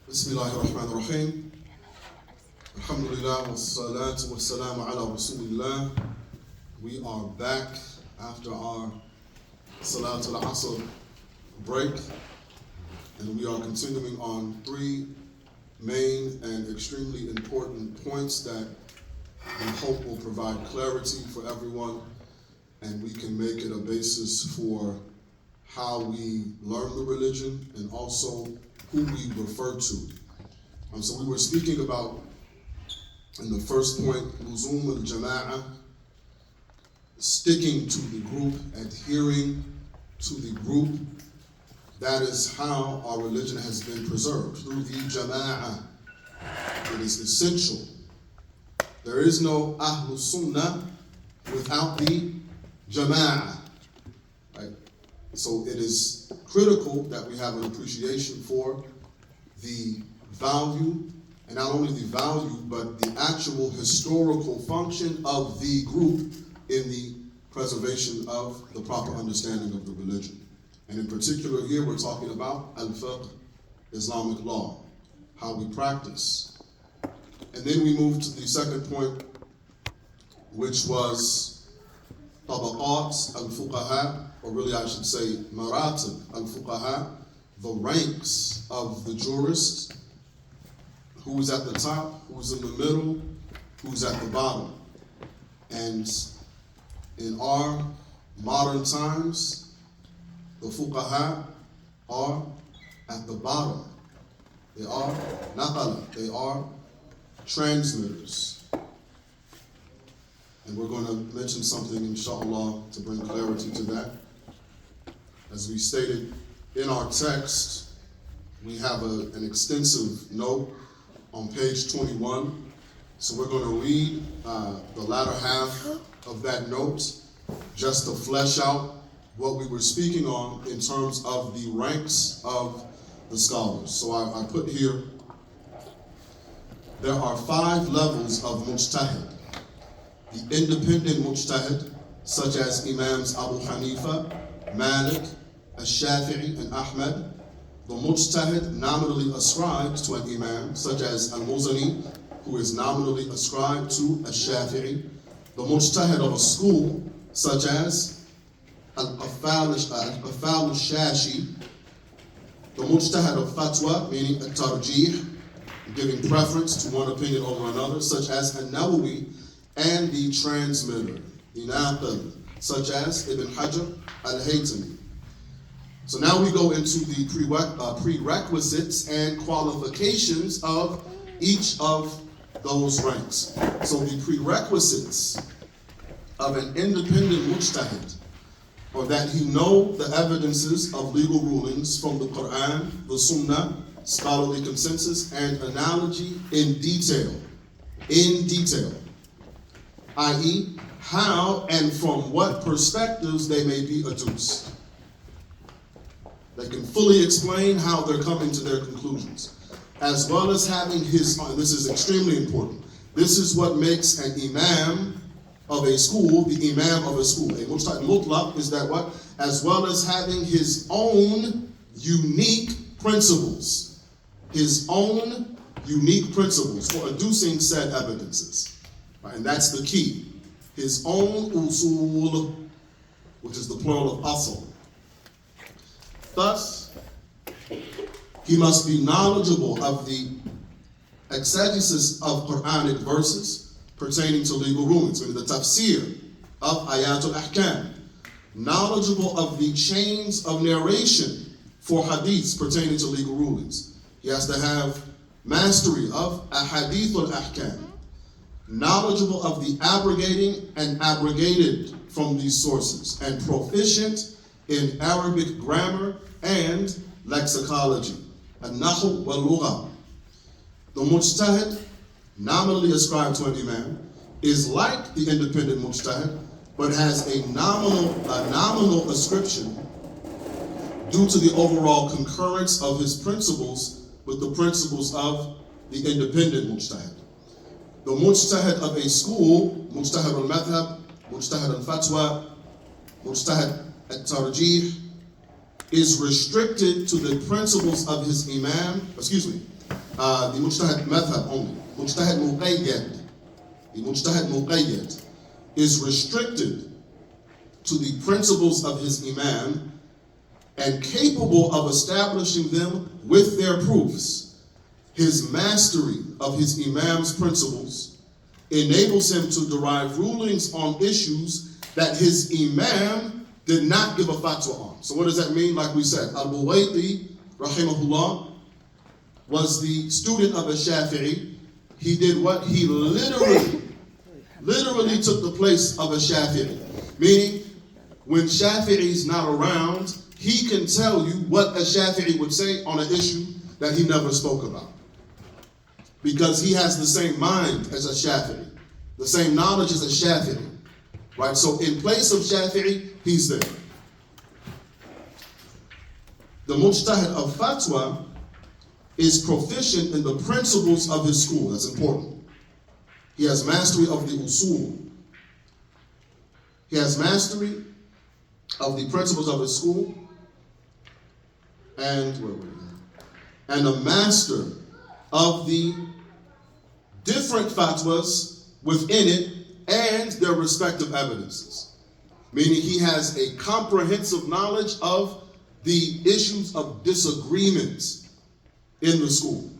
Bismillahirrahmanirrahim. Alhamdulillah wa salatu wa salam ala Rasulillah. We are back after our Salatul Asr break, and we are continuing on three main and extremely important points that we hope will provide clarity for everyone, and we can make it a basis for how we learn the religion and also who we refer to. So we were speaking about, in the first point, luzum al-jama'ah, sticking to the group, adhering to the group. That is how our religion has been preserved, through the jama'ah. It is essential. There is no Ahlul Sunnah without the jama'ah. Right? So it is critical that we have an appreciation for the value, and not only the value, but the actual historical function of the group in the preservation of the proper understanding of the religion. And in particular here, we're talking about al-fiqh, Islamic law, how we practice. And then we move to the second point, which was tabaqat al-fuqaha, or really I should say maratib al-fuqaha, the ranks of the jurists, who's at the top, who's in the middle, who's at the bottom. And in our modern times, the fuqaha are at the bottom. They are naqala, they are transmitters. And we're going to mention something, inshallah, to bring clarity to that. As we stated in our text, we have an extensive note on page 21. So we're going to read the latter half of that note just to flesh out what we were speaking on in terms of the ranks of the scholars. So I put here, there are 5 levels of mujtahid. The independent mujtahid, such as Imams Abu Hanifa, Malik, Al-Shafi'i, and Ahmad. The mujtahid nominally ascribed to an imam, such as Al-Muzani, who is nominally ascribed to Al-Shafi'i. The mujtahid of a school, such as Al-Qafal al-Shashi. The mujtahid of fatwa, meaning al-tarjih, giving preference to one opinion over another, such as An-Nawawi, and the transmitter, the naqil, such as Ibn Hajar al-Haytami. So now we go into the prerequisites and qualifications of each of those ranks. So the prerequisites of an independent mujtahid are that he know the evidences of legal rulings from the Quran, the Sunnah, scholarly consensus, and analogy in detail, i.e., how and from what perspectives they may be adduced. They can fully explain how they're coming to their conclusions, as well as having his, this is extremely important, this is what makes an imam of a school the imam of a school. A mujtahid mutlaq is that what? As well as having his own unique principles. His own unique principles for adducing said evidences. Right? And that's the key. His own usul, which is the plural of asl. Thus, he must be knowledgeable of the exegesis of Quranic verses pertaining to legal rulings, meaning the tafsir of ayatul ahkam, knowledgeable of the chains of narration for hadiths pertaining to legal rulings. He has to have mastery of ahadithul ahkam, knowledgeable of the abrogating and abrogated from these sources, and proficient in Arabic grammar and lexicology, an-nahu wal-lugha. The mujtahid, nominally ascribed to an imam, is like the independent mujtahid, but has a nominal ascription due to the overall concurrence of his principles with the principles of the independent mujtahid. The mujtahid of a school, mujtahid al-madhab, mujtahid al-fatwa, mujtahid al-tarjih, is restricted to the principles of his imam, the Mujtahid madhab only. Mujtahid muqayyad. The Mujtahid muqayyad is restricted to the principles of his Imam and capable of establishing them with their proofs. His mastery of his Imam's principles enables him to derive rulings on issues that his Imam did not give a fatwa on. So what does that mean? Like we said, Al-Buwaiti, rahimahullah, was the student of a Shafi'i. He did what? He literally took the place of a Shafi'i. Meaning, when Shafi'i's not around, he can tell you what a Shafi'i would say on an issue that he never spoke about. Because he has the same mind as a Shafi'i, the same knowledge as a Shafi'i. Right? So in place of Shafi'i, he's there. The Mujtahid of Fatwa is proficient in the principles of his school. That's important. He has mastery of the usul. He has mastery of the principles of his school, and a master of the different fatwas within it and their respective evidences. Meaning he has a comprehensive knowledge of the issues of disagreement in the school.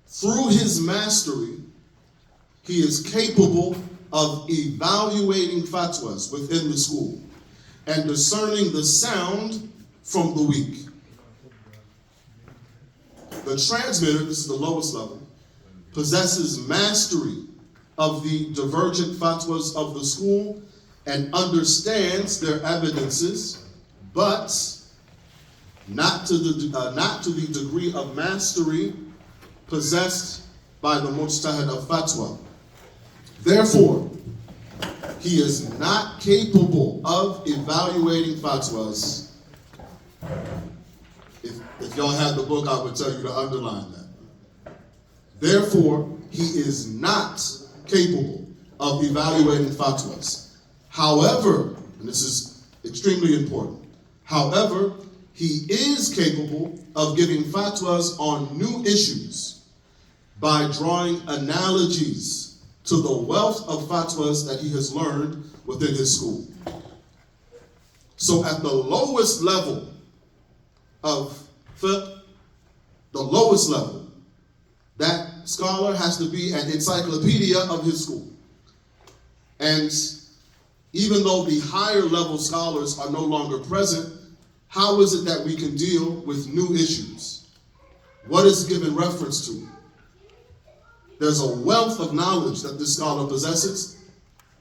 Through his mastery, he is capable of evaluating fatwas within the school and discerning the sound from the weak. The transmitter, this is the lowest level, possesses mastery of the divergent fatwas of the school and understands their evidences, but not to the degree of mastery possessed by the Mujtahid of Fatwa. Therefore, he is not capable of evaluating fatwas. If y'all had the book, I would tell you to underline that. Therefore, he is not capable of evaluating fatwas. However, and this is extremely important, however, he is capable of giving fatwas on new issues by drawing analogies to the wealth of fatwas that he has learned within his school. So at the lowest level of fiqh, the lowest level, that scholar has to be an encyclopedia of his school. And even though the higher level scholars are no longer present, how is it that we can deal with new issues? What is given reference to? There's a wealth of knowledge that this scholar possesses,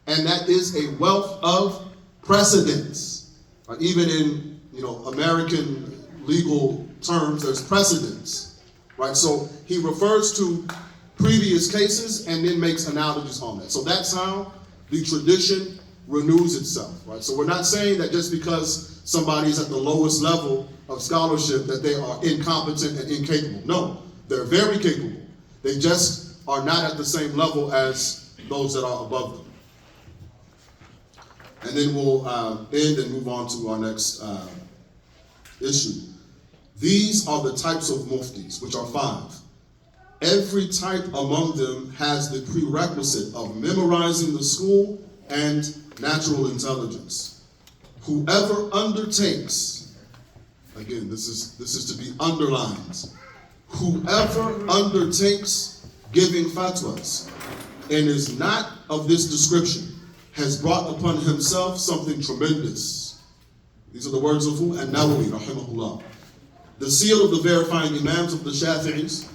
and that is a wealth of precedents. Even in American legal terms, there's precedents, right? So he refers to previous cases and then makes analogies on that. So that's how the tradition renews itself, right? So we're not saying that just because somebody is at the lowest level of scholarship that they are incompetent and incapable. No, they're very capable. They just are not at the same level as those that are above them. And then we'll end and move on to our next issue. These are the types of muftis, which are 5. Every type among them has the prerequisite of memorizing the school and natural intelligence. Whoever undertakes, again, this is to be underlined, whoever undertakes giving fatwas and is not of this description has brought upon himself something tremendous. These are the words of who? An-Nawawi, rahimahullah. The seal of the verifying imams of the Shafi'is,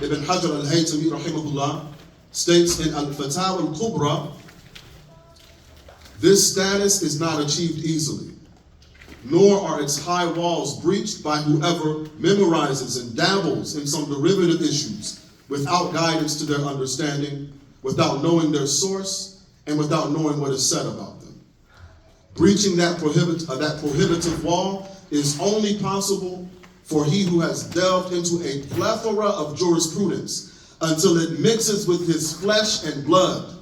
Ibn Hajar al-Haytami, rahimahullah, states in Al-Fatawa al-Kubra, this status is not achieved easily, nor are its high walls breached by whoever memorizes and dabbles in some derivative issues without guidance to their understanding, without knowing their source, and without knowing what is said about them. Breaching that prohibitive wall is only possible for he who has delved into a plethora of jurisprudence until it mixes with his flesh and blood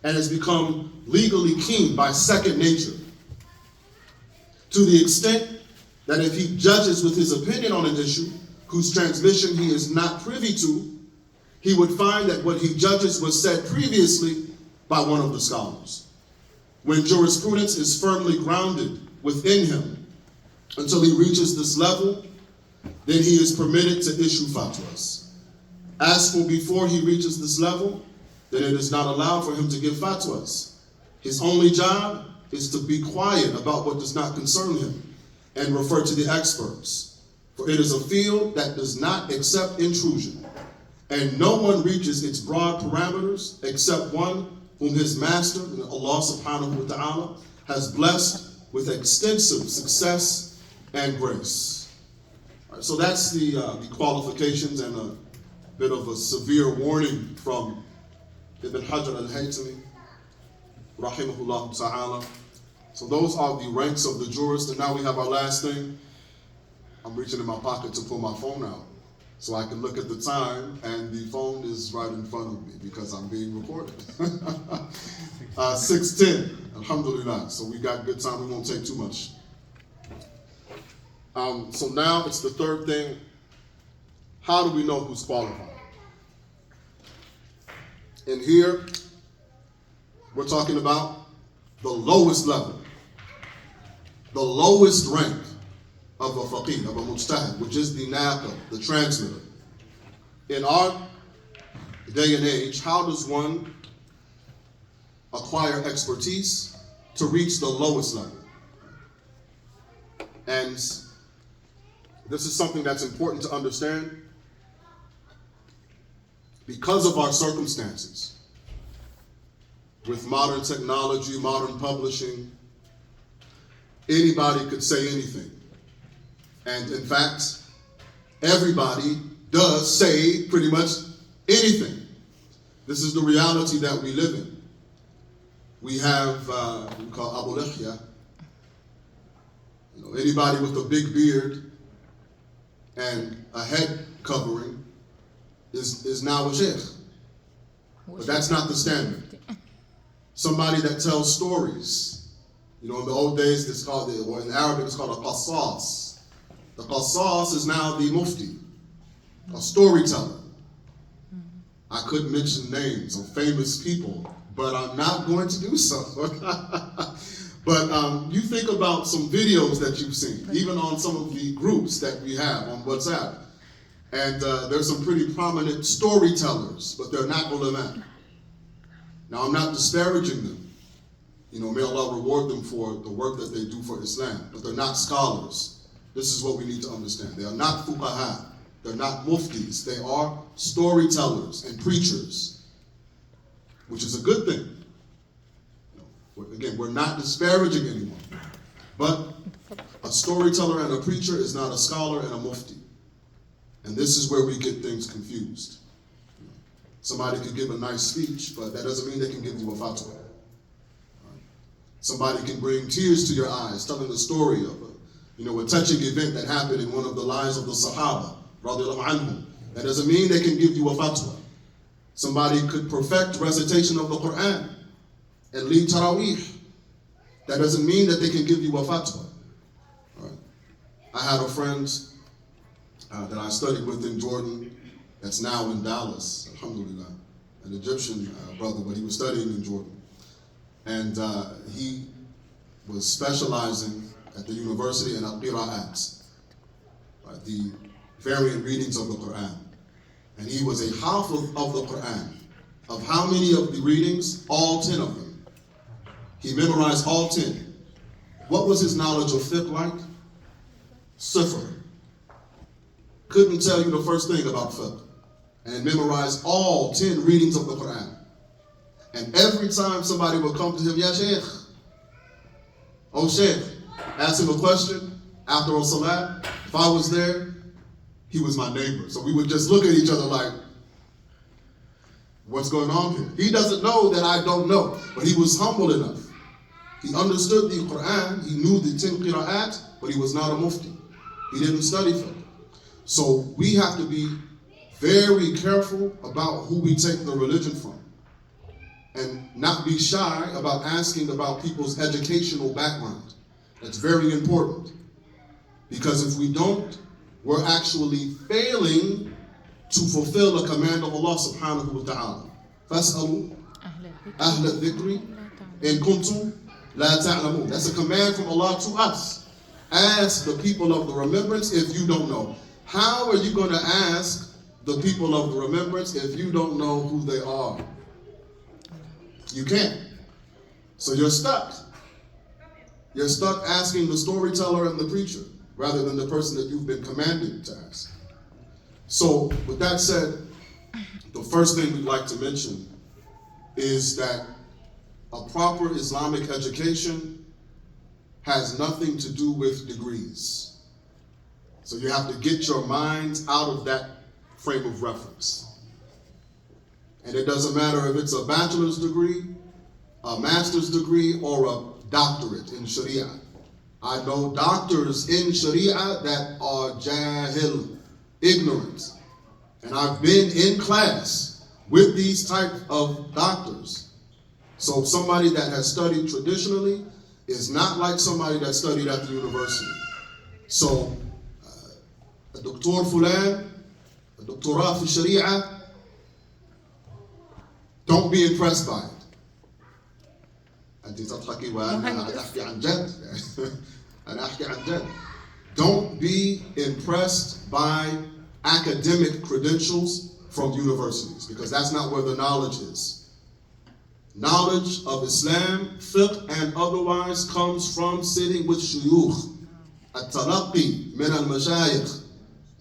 and has become legally keen by second nature, to the extent that if he judges with his opinion on an issue, whose transmission he is not privy to, he would find that what he judges was said previously by one of the scholars. When jurisprudence is firmly grounded within him until he reaches this level, then he is permitted to issue fatwas. As for before he reaches this level, then it is not allowed for him to give fatwas. His only job is to be quiet about what does not concern him and refer to the experts. For it is a field that does not accept intrusion, and no one reaches its broad parameters except one whom his master, Allah subhanahu wa ta'ala, has blessed with extensive success and grace. All right, so that's the qualifications and a bit of a severe warning from Ibn Hajar al-Haytami, rahimahullah ta'ala. So those are the ranks of the jurist, and now we have our last thing. I'm reaching in my pocket to pull my phone out so I can look at the time, and the phone is right in front of me because I'm being recorded. 6:10, alhamdulillah. So we got good time, we won't take too much. So now it's the third thing. How do we know who's qualified? And here, we're talking about the lowest level, the lowest rank of a faqih, of a mujtahid, which is the naqil, the transmitter. In our day and age, how does one acquire expertise to reach the lowest level? And this is something that's important to understand. Because of our circumstances, with modern technology, modern publishing, anybody could say anything. And in fact, everybody does say pretty much anything. This is the reality that we live in. We have, we call Abu Lihya, anybody with a big beard and a head covering is now a sheikh. But that's not the standard. Somebody that tells stories. In the old days, or in Arabic, it's called a qassas. The qassas is now the mufti, a storyteller. I could mention names of famous people, but I'm not going to do so. But you think about some videos that you've seen, even on some of the groups that we have on WhatsApp. And there's some pretty prominent storytellers, but they're not ulama. Now, I'm not disparaging them. May Allah reward them for the work that they do for Islam, but they're not scholars. This is what we need to understand. They are not fuqaha. They're not muftis. They are storytellers and preachers, which is a good thing. Again, we're not disparaging anyone, but a storyteller and a preacher is not a scholar and a mufti. And this is where we get things confused. Somebody could give a nice speech, but that doesn't mean they can give you a fatwa. Somebody can bring tears to your eyes, telling the story of a touching event that happened in one of the lives of the Sahaba, radiallahu anhum. That doesn't mean they can give you a fatwa. Somebody could perfect recitation of the Quran and lead Taraweeh. That doesn't mean that they can give you a fatwa. All right. I had a friend that I studied with in Jordan that's now in Dallas, alhamdulillah, an Egyptian brother, but he was studying in Jordan. And he was specializing at the university in al-qira'at, the variant readings of the Quran. And he was a hafiz of the Quran. Of how many of the readings? All 10 of them. He memorized all 10. What was his knowledge of fiqh like? Sifr. Couldn't tell you the first thing about fiqh. And memorized all 10 readings of the Quran. And every time somebody would come to him, Ya Shaykh, oh Shaykh, ask him a question after a salat. If I was there, he was my neighbor. So we would just look at each other like, what's going on here? He doesn't know that I don't know, but he was humble enough. He understood the Quran, he knew the 10 qira'at, but he was not a mufti. He didn't study fiqh. So we have to be very careful about who we take the religion from. And not be shy about asking about people's educational background. That's very important. Because if we don't, we're actually failing to fulfill the command of Allah subhanahu wa ta'ala. فَاسْأَلُوا أَهْلَ الذِّكْرِ إِن كُنتُمْ لَا تَعْلَمُونَ. That's a command from Allah to us. Ask the people of the remembrance if you don't know. How are you going to ask the people of the remembrance if you don't know who they are? You can't. So you're stuck. You're stuck asking the storyteller and the preacher rather than the person that you've been commanded to ask. So with that said, the first thing we'd like to mention is that a proper Islamic education has nothing to do with degrees. So you have to get your minds out of that frame of reference. And it doesn't matter if it's a bachelor's degree, a master's degree, or a doctorate in Sharia. I know doctors in Sharia that are jahil, ignorant. And I've been in class with these type of doctors. So somebody that has studied traditionally is not like somebody that studied at the university. So a Dr. Fulan, a doctorate في Sharia, don't be impressed by it. أنت تضحكي وأنا أحكي عن جد. أنا أحكي عن جد. Don't be impressed by academic credentials from universities, because that's not where the knowledge is. Knowledge of Islam, fiqh, and otherwise comes from sitting with shuyukh. At-talaqqi min al-mashayikh.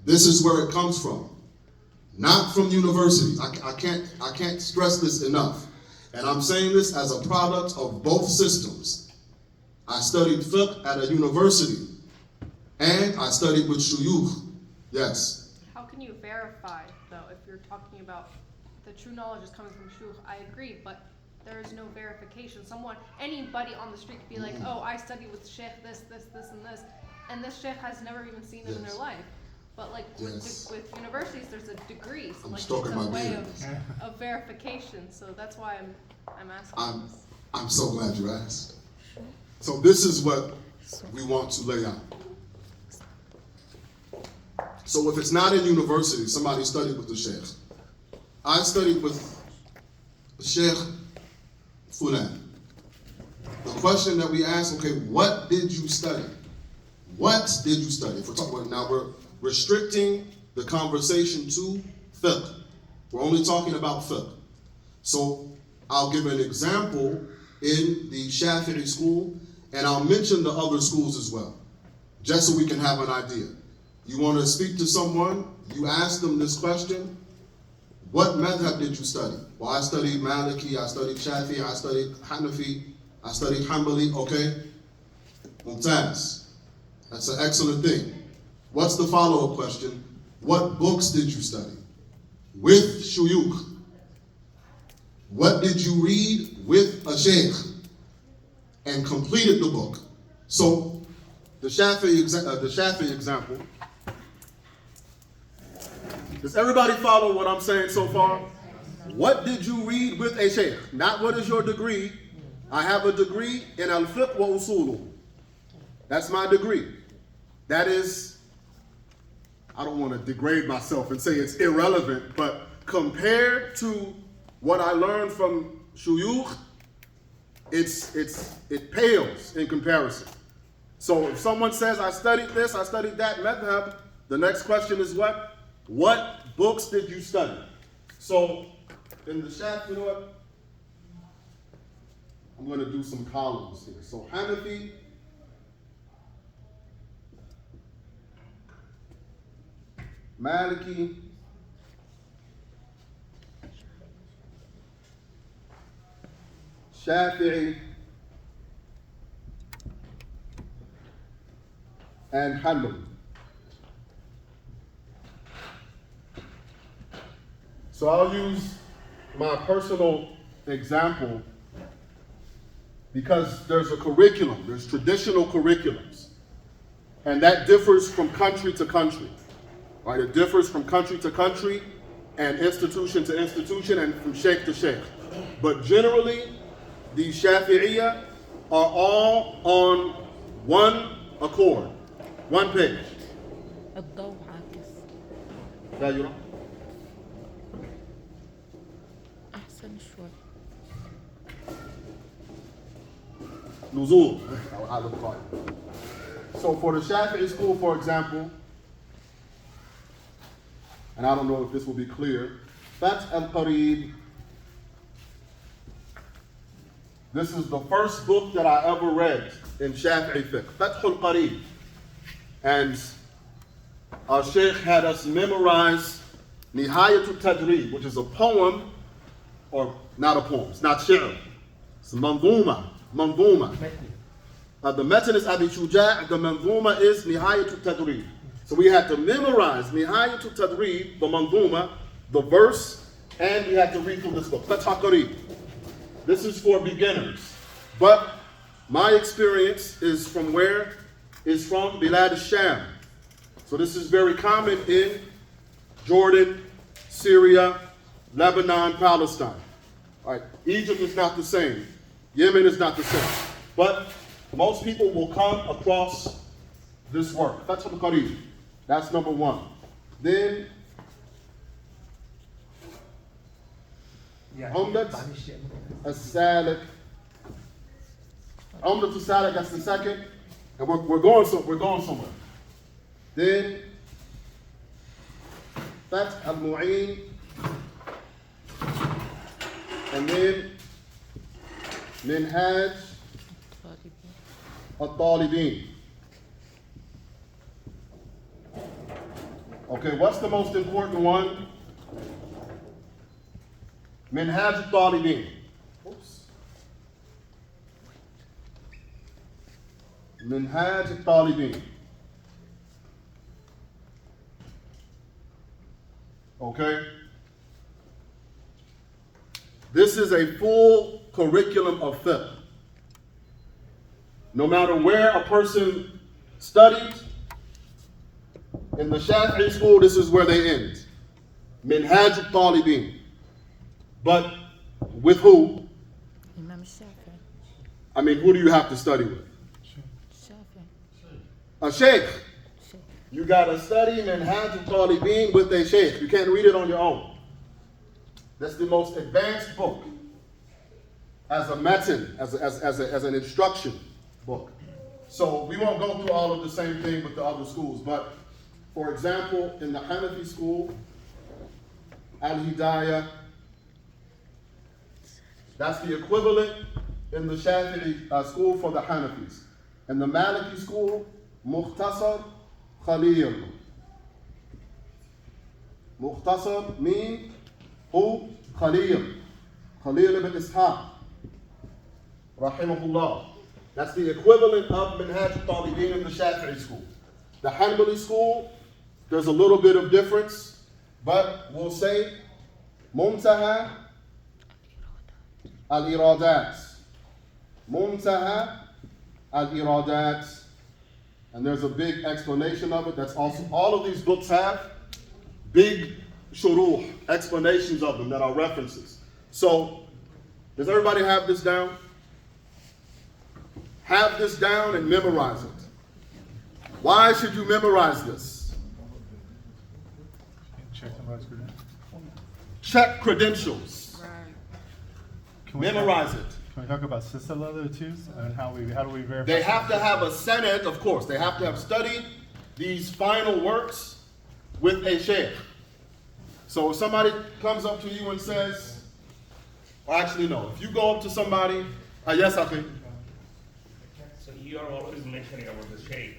This is where it comes from. Not from universities. I can't stress this enough. And I'm saying this as a product of both systems. I studied fiqh at a university, and I studied with shuyukh. Yes. How can you verify, though, if you're talking about the true knowledge is coming from shuyukh? I agree, but there is no verification. Anybody on the street could be like, oh, I studied with sheikh this, and this sheikh has never even seen them in their life. But like with universities, there's a degree, so like it's a way of verification. So that's why I'm asking. I'm so glad you asked. So this is what we want to lay out. So if it's not in university, somebody studied with the sheikh. I studied with Sheikh Fulan. The question that we ask, okay, what did you study? What did you study? If we're talking about now, we're restricting the conversation to fiqh. We're only talking about fiqh. So I'll give an example in the Shafi'i school, and I'll mention the other schools as well, just so we can have an idea. You want to speak to someone, you ask them this question, what madhab did you study? Well, I studied Maliki, I studied Shafi'i, I studied Hanafi, I studied Hanbali, okay? Mumtaz. That's an excellent thing. What's the follow-up question? What books did you study? With shuyukh. What did you read with a sheikh? And completed the book. So, the Shafi'i example. Does everybody follow what I'm saying so far? What did you read with a sheikh? Not what is your degree. I have a degree in al-fiqh wa usulu. That's my degree. That is, I don't want to degrade myself and say it's irrelevant, but compared to what I learned from shuyukh, it pales in comparison. So if someone says, I studied this, I studied that madhab, the next question is what? What books did you study? So in the Shafi'i, you know what? I'm going to do some columns here. So Hanafi, Maliki, Shafi'i, and Hanbali. So I'll use my personal example because there's a curriculum, there's traditional curriculums, and that differs from country to country. Right? It differs from country to country and institution to institution and from sheikh to sheikh. But generally, the Shafi'iyya are all on one accord, one page. غيره. أحسن شوي. نزول. So for the Shafi'i school, for example, and I don't know if this will be clear, Fath al-Qareeb, this is the first book that I ever read in Shafi'i fiqh, Fath al-Qareeb. And our Sheikh had us memorize Nihayatul Tadrib, which is a poem, or not a poem, it's not shi'r, it's manzuma. The matan is Abi Shuja', the manzuma is Nihayatul Tadrib. So we had to memorize Nihayatul Tadrib, the manzuma, the verse, and we had to read through this book, Fath al-Qareeb. This is for beginners. But my experience is from where? Is from Bilad al-Sham. So this is very common in Jordan, Syria, Lebanon, Palestine. All right, Egypt is not the same. Yemen is not the same. But most people will come across this work. Fath al-Qareeb. That's number one. Then, Umdat al-Salik. Umdat al-Salik, that's the second. And we're going somewhere. Then, Fath al-Mu'in. And then, Minhaj al-Talibin. Okay, what's the most important one? Minhaj al-Talibin. Oops. Minhaj al-Talibin. Okay? This is a full curriculum of fiqh. No matter where a person studied, in the Shafi'i school, this is where they end. Minhaj al-Talibin. But with who? Imam Shafi. I mean, who do you have to study with? Shafi. A sheikh. Sheikh. You got to study Minhaj al-Talibin with a sheikh. You can't read it on your own. That's the most advanced book as a matan, as an instruction book. So we won't go through all of the same thing with the other schools, but for example, in the Hanafi school, Al-Hidayah, that's the equivalent in the Shafi'i school for the Hanafis. In the Maliki school, Mukhtasar Khalil. Mukhtasar mean who? Khalil. Khalil ibn Ishaq. Rahimahullah. That's the equivalent of Minhaj al-Talibin in the Shafi'i school. The Hanbali school, there's a little bit of difference, but we'll say Muntaha al-Iradat. Muntaha al-Iradat. And there's a big explanation of it. That's also, all of these books have big shuruh, explanations of them that are references. So, does everybody have this down? Have this down and memorize it. Why should you memorize this? Check credentials. Memorize it. Can we talk about silsila though too, and how do we verify? They have to have a sanad, of course. They have to have studied these final works with a sheikh. So if somebody comes up to you and says, or actually no, if you go up to somebody, yes, I think. So you are always mentioning about the sheikh.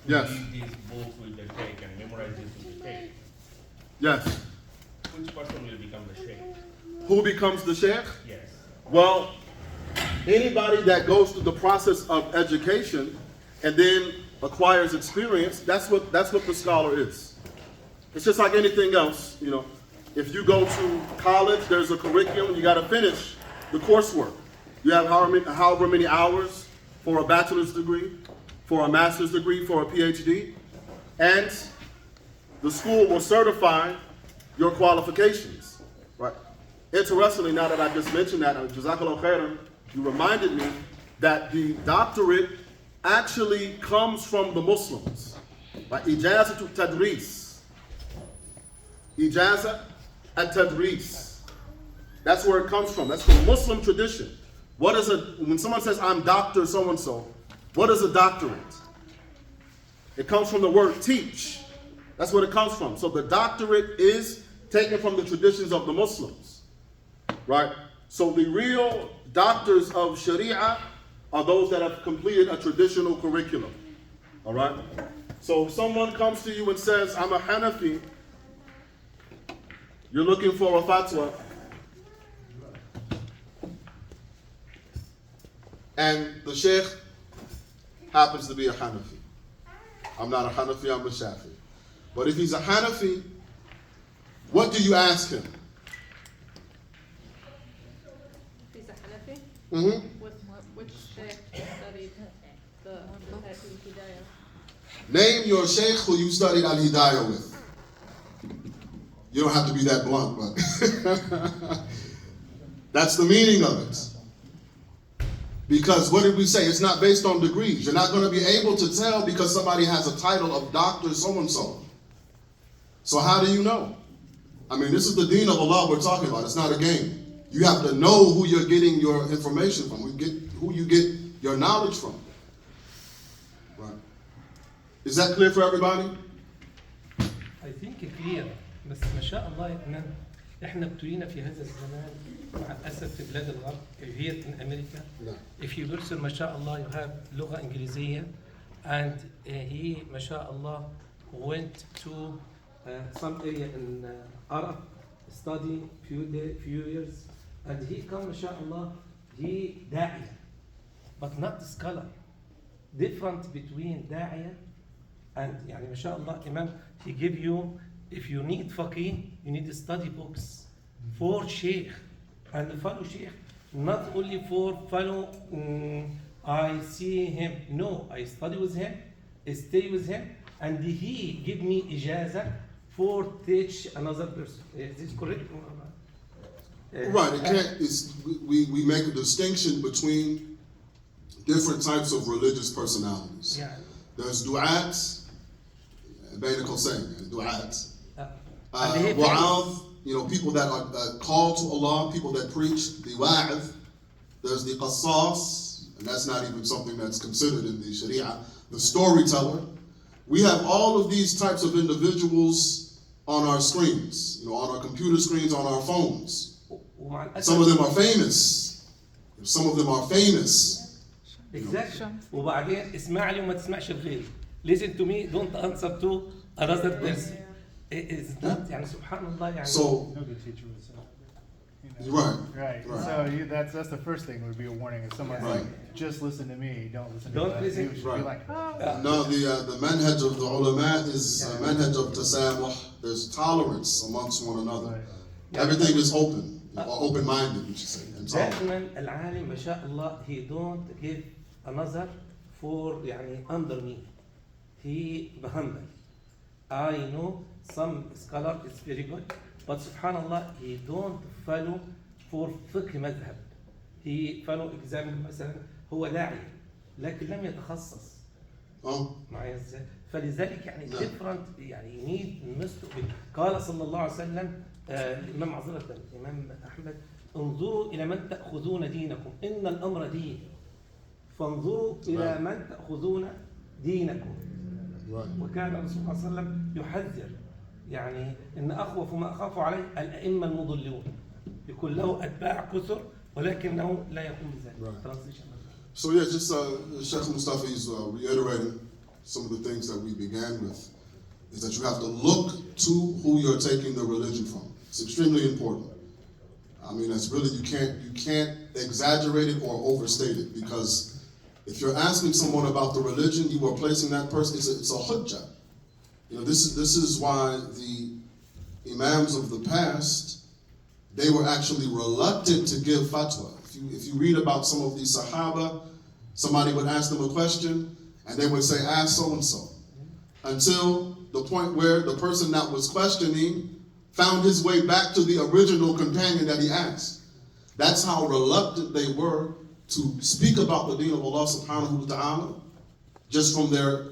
Yes. Read these books with the sheikh and memorize this with the sheikh. Yes. Which person will become the sheikh? Who becomes the sheikh? Yes. Well, anybody that goes through the process of education and then acquires experience, that's what the scholar is. It's just like anything else, you know. If you go to college, there's a curriculum, you got to finish the coursework. You have however many hours for a bachelor's degree, for a master's degree, for a PhD, and the school will certify your qualifications, right? Interestingly, now that I just mentioned that, Jazakallah khairan, you reminded me that the doctorate actually comes from the Muslims, right? Ijazatul Tadris. Ijaza at-tadris. That's where it comes from. That's the Muslim tradition. When someone says, I'm Dr. so-and-so, what is a doctorate? It comes from the word teach. That's what it comes from. So the doctorate is taken from the traditions of the Muslims. Right? So the real doctors of Sharia are those that have completed a traditional curriculum. All right? So if someone comes to you and says, I'm a Hanafi, you're looking for a fatwa, and the sheikh happens to be a Hanafi. I'm not a Hanafi, I'm a Shafi. But if he's a Hanafi, what do you ask him? If he's a Hanafi, Mm-hmm. which sheikh studied the Hidayah? Name your sheikh who you studied al-Hidayah with. You don't have to be that blunt, but that's the meaning of it. Because what did we say? It's not based on degrees. You're not going to be able to tell because somebody has a title of Dr. so-and-so. So how do you know? I mean, this is the deen of Allah we're talking about. It's not a game. You have to know who you're getting your information from, who you get your knowledge from. Right. Is that clear for everybody? I think clear بس ما شاء الله يا إمام إحنا ابتلينا في هذا الزمان مع الأسف في بلاد الغرب هي من أمريكا. If you person ما شاء الله you have لغة إنجليزية and he ما شاء الله went to some area in Arab study few years and he come ما شاء الله he داعية but not scholar. Different between داعية and يعني ما شاء الله إمام he give you if you need faqih you need to study books for sheikh and follow sheikh not only for follow I see him no I study with him stay with him and he give me ijaza for teach another person. Is this correct? Right. It can't. We make a distinction between different types of religious personalities. Yeah. There's du'at, بين قوسين, du'at. And he Wa'adh, people that are called to Allah, people that preach, the wa'adh. There's the qasas, and that's not even something that's considered in the Sharia. The storyteller. We have all of these types of individuals on our screens, on our computer screens, on our phones. Some of them are famous. Some of them are famous. Exactly. وبعدين اسمع لي وما تسمعش لغيري. Listen to me, don't answer to another person. It's not يعني سبحان الله يعني. So, No good teacher would say. right. Right. So that's the first thing would be a warning. If someone's Right. like, just listen to me, don't listen Don't to that. listen. You should be Right. like, No, the manhaj of the ulama is a manhaj of tasamuh. There's tolerance amongst one another. Right. Everything is open, or open-minded, we should say. And tolerant. دائما العالم ما شاء الله he don't give another for يعني under me. He humble. I know some scholar is very good, but subhanallah he don't follow for فقه مذهب. He follow example مثلا هو داعي لكن لم يتخصص. Oh, معايا ازاي؟ فلذلك يعني نعم. different يعني you need قال صلى الله عليه وسلم الإمام معذرة الإمام أحمد انظروا إلى من تأخذون دينكم إن الأمر دين فانظروا إلى من تأخذون دينكم right. وكان الرسول صلى الله عليه وسلم يحذر يعني إن أخوف ما أخاف عليه الأئمة المضلون يكون له أتباع كثر ولكنه لا يقوم بذلك. Right. Translation. So yeah, just Sheikh Mustafa is reiterating some of the things that we began with, is that you have to look to who you're taking the religion from. It's extremely important. I mean, that's really, you can't exaggerate it or overstate it, because if you're asking someone about the religion, you are placing that person, it's a hujjah. This is why the imams of the past, they were actually reluctant to give fatwa. If you read about some of these Sahaba, somebody would ask them a question, and they would say, ask so-and-so. Until the point where the person that was questioning found his way back to the original companion that he asked. That's how reluctant they were to speak about the deen of Allah subhanahu wa ta'ala, just from their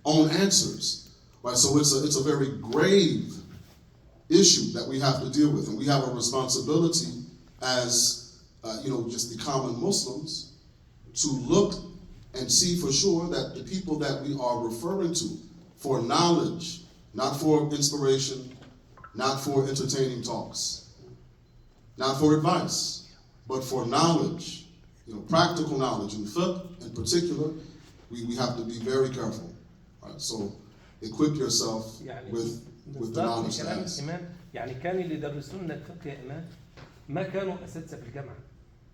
own answers. Right? So it's a very grave issue that we have to deal with, and we have a responsibility as just the common Muslims to look and see for sure that the people that we are referring to for knowledge, not for inspiration, not for entertaining talks, not for advice, but for knowledge, practical knowledge in fiqh in particular, we have to be very careful. Right? So equip yourself يعني with the مصداق knowledge لكلام that is. الإمام يعني كان اللي درسوا لنا الفقه يا إمام ما كانوا أساتذة في الجامعة،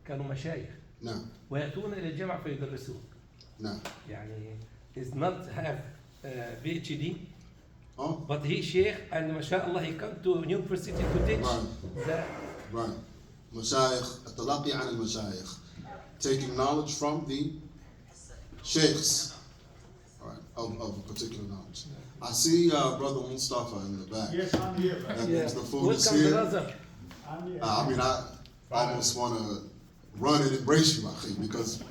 كانوا مشايخ Now, ويأتون إلى الجامعة فيدرسون. now. يعني is not have PhD, Oh, but he sheikh and ما شاء الله he come to university to teach. Right. The, right. مشايخ, التلقي عن المشايخ. Taking knowledge from the sheikhs, right, of a particular knowledge. I see Brother Mustafa in the back. Yes, I'm here, brother. That yeah. means the food is Welcome here. brother. I'm here. I almost want to run and embrace you, Akhi, because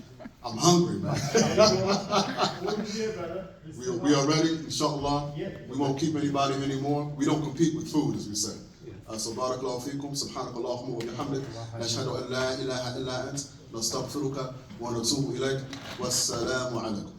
I'm hungry, man. Food is here, brother. It's we are ready, inshallah. Yeah. We won't keep anybody anymore. We don't compete with food, as we say. So barakallahu feekum, subhanakallahumma wa bihamdik, nashhadu an la ilaha illa ant, nastaghfiruka wa natubu ilayk, wassalamu alaikum.